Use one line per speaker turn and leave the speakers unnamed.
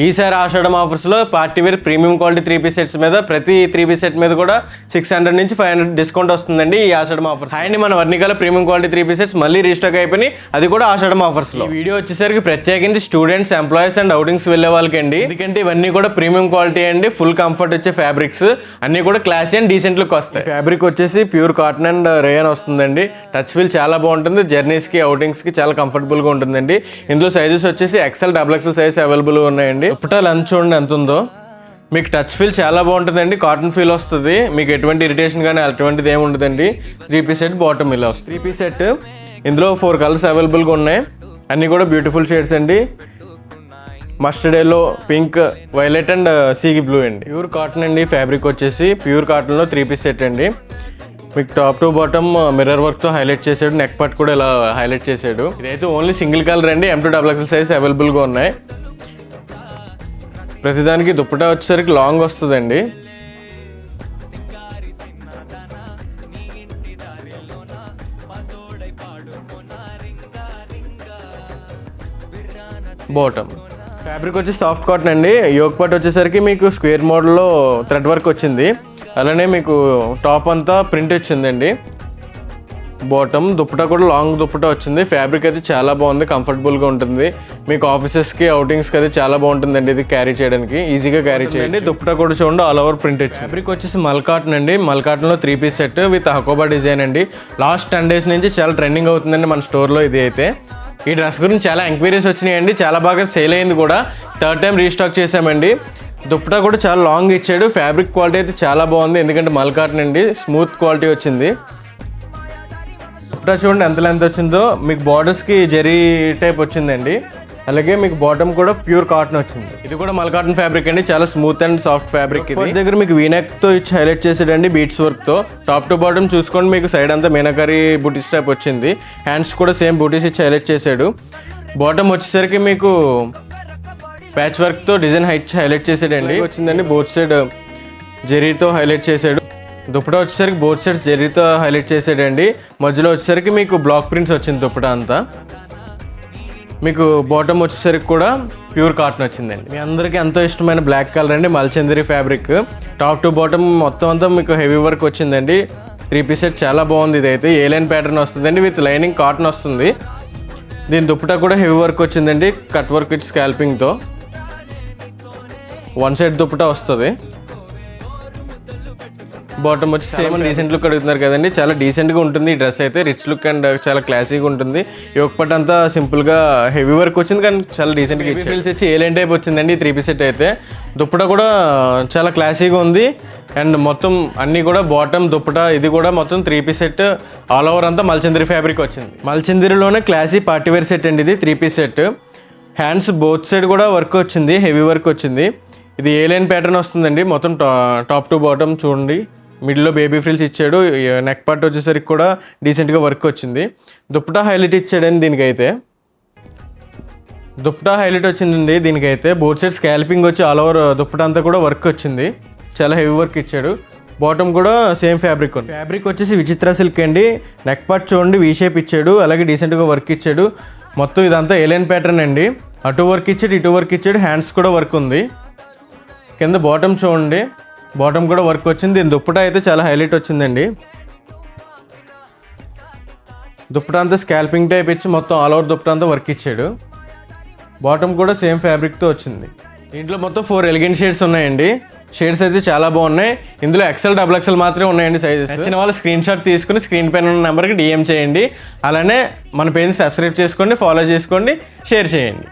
ఈసారి ఆషాఢం ఆఫర్స్లో party wear premium quality 3-piece sets మీద ప్రతి 3-piece సెట్ మీద కూడా 600 నుంచి 500 డిస్కౌంట్ వస్తుందండి ఈ ఆషాఢం ఆఫర్స్. అండ్ మన వర్ణికాల ప్రీమియం క్వాలిటీ 3-piece సెట్స్ మళ్ళీ రీస్టాక్ అయిపోయి, అది కూడా ఆషాఢం ఆఫర్స్లో. ఈ వీడియో వచ్చేసరికి ప్రత్యేకించి స్టూడెంట్స్, ఎంప్లాయీస్ అండ్ అవుటింగ్స్ వెళ్ళే వాళ్ళకండి. ఎందుకంటే ఇవన్నీ కూడా ప్రీమియం క్వాలిటీ అండి, ఫుల్ కంఫర్ట్ వచ్చే ఫ్యాబ్రిక్స్ అన్నీ కూడా క్లాసీ అండ్ డీసెంట్ లుక్ వస్తాయి. ఫ్యాబ్రిక్ వచ్చేసి ప్యూర్ కాటన్ అండ్ రేయన్ వస్తుందండి. టచ్ ఫీల్ చాలా బాగుంటుంది, జర్నీస్కి అవుటింగ్స్కి చాలా కంఫర్టబుల్గా ఉంటుందండి. ఇందులో సైజెస్ వచ్చేసి XL, XXL సైజ్ అవైలబుల్గా ఉన్నాయండి. దుపట్టా లెంత్ చూడండి ఎంత ఉందో. మీకు టచ్ ఫీల్ చాలా బాగుంటుందండి, కాటన్ ఫీల్ వస్తుంది. మీకు ఎటువంటి ఇరిటేషన్ కానీ అటువంటిది ఏమి ఉండదండి. 3-piece సెట్ బాటమ్ ఇలా వస్తుంది. 3-piece సెట్ ఇందులో 4 కలర్స్ అవైలబుల్గా ఉన్నాయి. అన్నీ కూడా బ్యూటిఫుల్ షేడ్స్ అండి. Mustard yellow, pink, violet and sea blue అండి. ప్యూర్ కాటన్ అండి. ఫ్యాబ్రిక్ వచ్చేసి ప్యూర్ కాటన్లో 3-piece సెట్ అండి. మీకు టాప్ టు బాటమ్ మిర్రర్ వర్క్తో హైలైట్ చేసాడు, నెక్ పార్ట్ కూడా ఇలా హైలైట్ చేసాడు. ఇదైతే ఓన్లీ సింగిల్ కలర్ అండి. M2 XXL సైజ్ అవైలబుల్గా ఉన్నాయి. ప్రతిదానికి దుప్పటా వచ్చేసరికి లాంగ్ వస్తుందండి. బాటమ్ ఫ్యాబ్రిక్ వచ్చి సాఫ్ట్ కాటన్ అండి. యోక్ పార్ట్ వచ్చేసరికి మీకు స్క్వేర్ మోడల్లో థ్రెడ్ వర్క్ వచ్చింది. అలానే మీకు టాప్ అంతా ప్రింట్ వచ్చిందండి. బాటమ్ దుప్పటా కూడా లాంగ్ దుప్పటా వచ్చింది. ఫ్యాబ్రిక్ అయితే చాలా బాగుంది, కంఫర్టబుల్గా ఉంటుంది. మీకు ఆఫీసెస్కి, అవుటింగ్స్కి అయితే చాలా బాగుంటుందండి. ఇది క్యారీ చేయడానికి ఈజీగా క్యారీ చేయండి. దుప్పటా కూడా చూడండి ఆల్ ఓవర్ ప్రింట్ వచ్చింది. ఫ్యాబ్రిక్ వచ్చేసి మల్ కాటన్ అండి. మల్ కాటన్లో 3-piece set with Hakoba design అండి. లాస్ట్ 10 days నుంచి చాలా ట్రెండింగ్ అవుతుందండి మన స్టోర్లో. ఇది అయితే ఈ డ్రెస్ గురించి చాలా ఎంక్వైరీస్ వచ్చినాయండి, చాలా బాగా సేల్ అయింది కూడా. 3rd time రీస్టాక్ చేసామండి. దుప్పటా కూడా చాలా లాంగ్ ఇచ్చాడు. ఫ్యాబ్రిక్ క్వాలిటీ అయితే చాలా బాగుంది, ఎందుకంటే మల్ కాటన్ అండి, స్మూత్ క్వాలిటీ వచ్చింది. దుప్పటా చూడండి ఎంత లెంత్ వచ్చిందో. మీకు బార్డర్స్కి జరీ టైప్ వచ్చిందండి. అలాగే మీకు బాటమ్ కూడా ప్యూర్ కాటన్ వచ్చింది. ఇది కూడా మల్ కాటన్ ఫ్యాబ్రిక్ అండి, చాలా స్మూత్ అండ్ సాఫ్ట్ ఫ్యాబ్రిక్. ఇది దగ్గర మీకు వీనెక్తో ఇచ్చి హైలైట్ చేసాడండి, బీట్స్ వర్క్తో. టాప్ టు బాటమ్ చూసుకోండి, మీకు సైడ్ అంతా మీనాకరీ బూటీస్ టైప్ వచ్చింది. హ్యాండ్స్ కూడా సేమ్ బూటీస్ ఇచ్చి హైలైట్ చేశాడు. బాటమ్ వచ్చేసరికి మీకు ప్యాచ్ వర్క్తో డిజైన్ హైలైట్ చేసాడండి. వచ్చిందండి బోత్ సైడ్ జరీతో హైలైట్ చేశాడు. దుప్పటా వచ్చేసరికి బోత్ సైడ్స్ జరీతో హైలైట్ చేసాడండి. మధ్యలో వచ్చేసరికి మీకు బ్లాక్ ప్రింట్స్ వచ్చింది దుప్పటా అంతా. మీకు బాటమ్ వచ్చేసరికి కూడా ప్యూర్ కాటన్ వచ్చిందండి. మీ అందరికీ ఎంతో ఇష్టమైన బ్లాక్ కలర్ అండి, మల్చందరి ఫ్యాబ్రిక్. టాప్ టు బాటమ్ మొత్తం అంతా మీకు హెవీ వర్క్ వచ్చిందండి. 3-piece సెట్ చాలా బాగుంది. ఇదైతే ఏ లైన్ ప్యాటర్న్ వస్తుందండి, విత్ లైనింగ్ కాటన్ వస్తుంది. దీని దుప్పటా కూడా హెవీ వర్క్ వచ్చిందండి, కట్ వర్క్ విత్ స్కాల్పింగ్తో. 1 side దుప్పటా వస్తుంది. బాటమ్ వచ్చి సేమ్ డీసెంట్ లుక్ అడుగుతున్నారు కదండి, చాలా డీసెంట్గా ఉంటుంది ఈ డ్రెస్ అయితే. రిచ్ లుక్ అండ్ చాలా క్లాసీగా ఉంటుంది. యోక్ పార్ట్ అంతా సింపుల్గా హెవీ వర్క్ వచ్చింది, కానీ చాలా డీసెంట్గా ఫీల్స్ వచ్చి ఏలైన్ టైప్ వచ్చిందండి 3-piece సెట్ అయితే. దుప్పటా కూడా చాలా క్లాసీగా ఉంది. అండ్ మొత్తం అన్నీ కూడా బాటమ్, దుప్పటా ఇది కూడా మొత్తం 3-piece సెట్ ఆల్ ఓవర్ అంతా మల్చందరి ఫ్యాబ్రిక్ వచ్చింది. మల్చందరిలోనే క్లాసీ పార్టీ వేర్ సెట్ అండి ఇది 3-piece set. Hands both side కూడా వర్క్ వచ్చింది, హెవీ వర్క్ వచ్చింది. ఇది ఏ లైన్ ప్యాటర్న్ వస్తుందండి. మొత్తం టాప్ టు బాటమ్ చూడండి, మిడిల్లో బేబీ ఫ్రిల్స్ ఇచ్చాడు. నెక్ పార్ట్ వచ్చేసరికి కూడా డీసెంట్గా వర్క్ వచ్చింది. దుప్పటా హైలైట్ ఇచ్చాడండి దీనికైతే. దుప్పటా హైలైట్ వచ్చిందండి దీనికైతే. బోత్ సైడ్ స్కాల్పింగ్ వచ్చి ఆల్ ఓవర్ దుప్పటా అంతా కూడా వర్క్ వచ్చింది, చాలా హెవీ వర్క్ ఇచ్చాడు. బాటమ్ కూడా సేమ్ ఫ్యాబ్రిక్ ఉంది. ఫ్యాబ్రిక్ వచ్చేసి విచిత్ర సిల్క్ అండి. నెక్ పార్ట్ చూడండి వీ షేప్ ఇచ్చాడు, అలాగే డీసెంట్గా వర్క్ ఇచ్చాడు. మొత్తం ఇదంతా ఏలైన్ ప్యాటర్న్ అండి. అటు వర్క్ ఇచ్చాడు, ఇటు వర్క్ ఇచ్చాడు. హ్యాండ్స్ కూడా వర్క్ ఉంది. కింద బాటమ్ చూడండి, బాటమ్ కూడా వర్క్ వచ్చింది. దీని దుప్పటా అయితే చాలా హైలైట్ వచ్చిందండి. దుప్పటా అంతా స్కాల్పింగ్ టైప్ ఇచ్చి మొత్తం ఆల్ ఓవర్ దుప్పటా అంతా వర్క్ ఇచ్చాడు. బాటమ్ కూడా సేమ్ ఫ్యాబ్రిక్తో వచ్చింది. దీంట్లో మొత్తం 4 ఎలిగెంట్ షేడ్స్ ఉన్నాయండి. షేడ్స్ అయితే చాలా బాగున్నాయి. ఇందులో XL, XXL మాత్రమే ఉన్నాయండి సైజెస్. నచ్చిన వాళ్ళు స్క్రీన్ షాట్ తీసుకుని స్క్రీన్ పైన ఉన్న నెంబర్కి DM చేయండి. అలానే మన పేజ్ని సబ్స్క్రైబ్ చేసుకోండి, ఫాలో చేసుకోండి, షేర్ చేయండి.